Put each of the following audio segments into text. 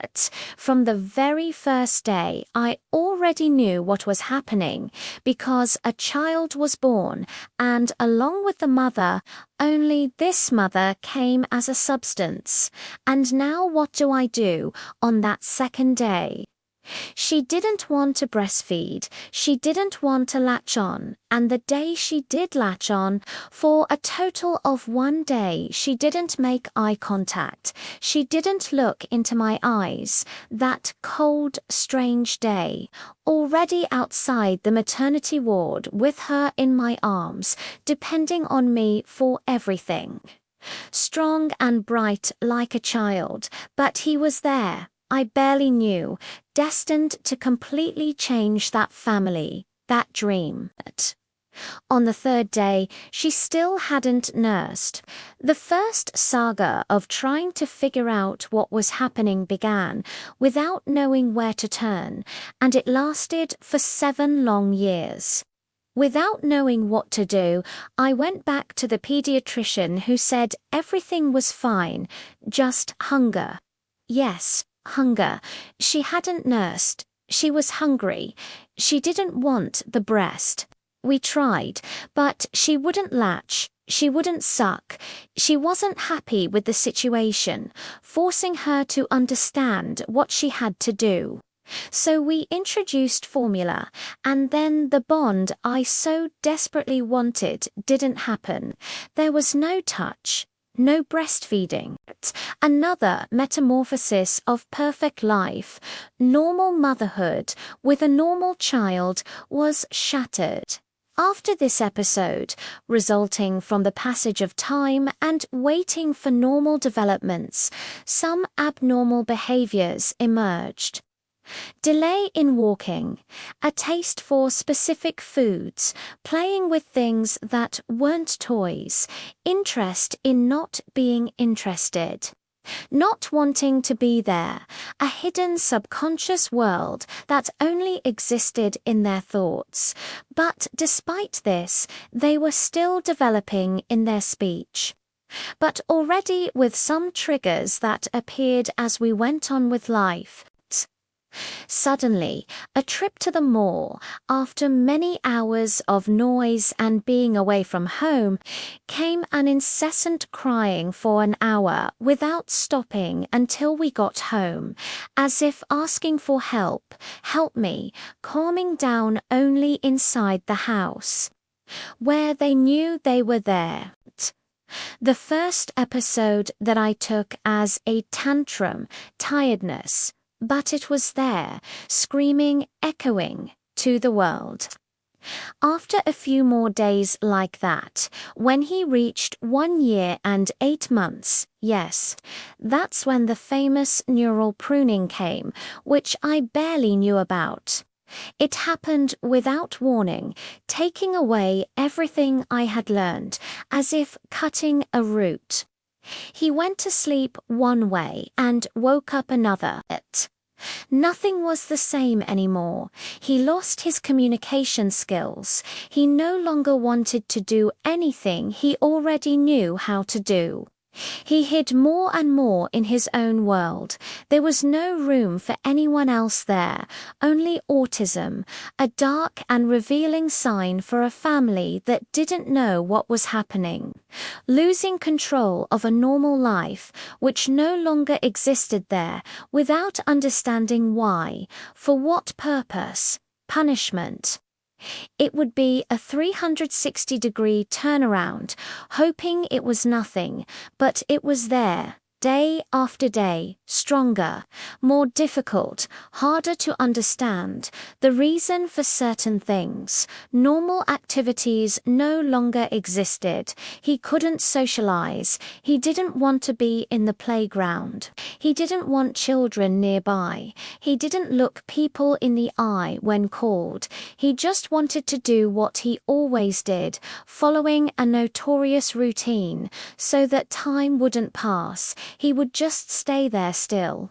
But from the very first day, I already knew what was happening because a child was born, and along with the mother, only this mother came as a substance. And now what do I do on that second day? She didn't want to breastfeed, she didn't want to latch on, and the day she did latch on, for a total of one day, she didn't make eye contact, she didn't look into my eyes, that cold, strange day, already outside the maternity ward with her in my arms, depending on me for everything. Strong and bright like a child, but he was there. I barely knew, destined to completely change that family, that dream. On the third day, she still hadn't nursed. The first saga of trying to figure out what was happening began without knowing where to turn, and it lasted for 7 long years. Without knowing what to do, I went back to the pediatrician who said everything was fine, just hunger. Yes, hunger. She hadn't nursed. She was hungry. She didn't want the breast. We tried, but she wouldn't latch. She wouldn't suck. She wasn't happy with the situation, forcing her to understand what she had to do. So we introduced formula, and then the bond I so desperately wanted didn't happen. There was no touch. No breastfeeding. Another metamorphosis of perfect life, normal motherhood with a normal child, was shattered. After this episode, resulting from the passage of time and waiting for normal developments, some abnormal behaviors emerged. Delay in walking, a taste for specific foods, playing with things that weren't toys, interest in not being interested. Not wanting to be there, a hidden subconscious world that only existed in their thoughts. But despite this, they were still developing in their speech. But already with some triggers that appeared as we went on with life. Suddenly, a trip to the mall, after many hours of noise and being away from home, came an incessant crying for an hour without stopping until we got home, as if asking for help, help me, calming down only inside the house, where they knew they were there. The first episode that I took as a tantrum, tiredness, but it was there, screaming, echoing to the world. After a few more days like that, when he reached 1 year and 8 months, yes, that's when the famous neural pruning came, which I barely knew about. It happened without warning, taking away everything I had learned, as if cutting a root. He went to sleep one way and woke up another. Nothing was the same anymore. He lost his communication skills. He no longer wanted to do anything he already knew how to do. He hid more and more in his own world. There was no room for anyone else there, only autism, a dark and revealing sign for a family that didn't know what was happening. Losing control of a normal life, which no longer existed there, without understanding why, for what purpose, punishment. It would be a 360-degree turnaround, hoping it was nothing, but it was there, day after day, stronger, more difficult, harder to understand, the reason for certain things. Normal activities no longer existed. He couldn't socialize. He didn't want to be in the playground. He didn't want children nearby. He didn't look people in the eye when called. He just wanted to do what he always did, following a notorious routine, so that time wouldn't pass. He would just stay there still.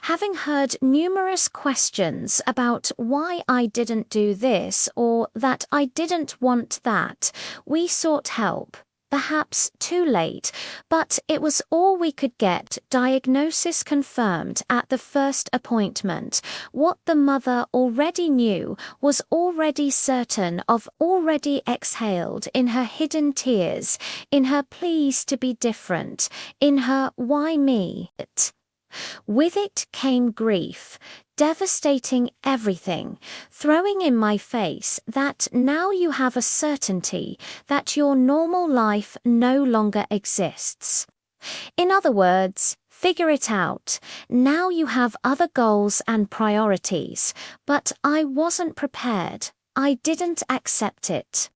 Having heard numerous questions about why I didn't do this or that I didn't want that, we sought help. perhaps too late, but it was all we could get. Diagnosis confirmed at the first appointment. What the mother already knew, was already certain of, already exhaled in her hidden tears, in her pleas to be different, in her why me? With it came grief, devastating everything, throwing in my face that now you have a certainty that your normal life no longer exists. In other words, figure it out. Now you have other goals and priorities, but I wasn't prepared. I didn't accept it.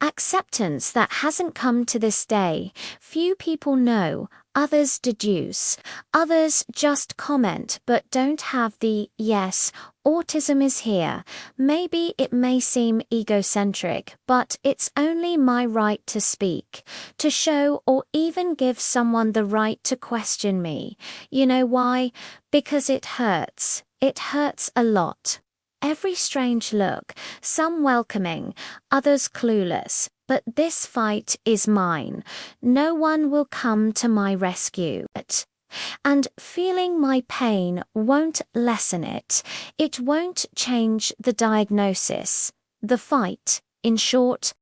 Acceptance that hasn't come to this day. Few people know, others deduce, others just comment but don't have the, yes, autism is here. Maybe it may seem egocentric, but it's only my right to speak, to show or even give someone the right to question me. You know why? Because it hurts. It hurts a lot. Every strange look, some welcoming, others clueless, but this fight is mine. No one will come to my rescue. And feeling my pain won't lessen it. It won't change the diagnosis. The fight, in short,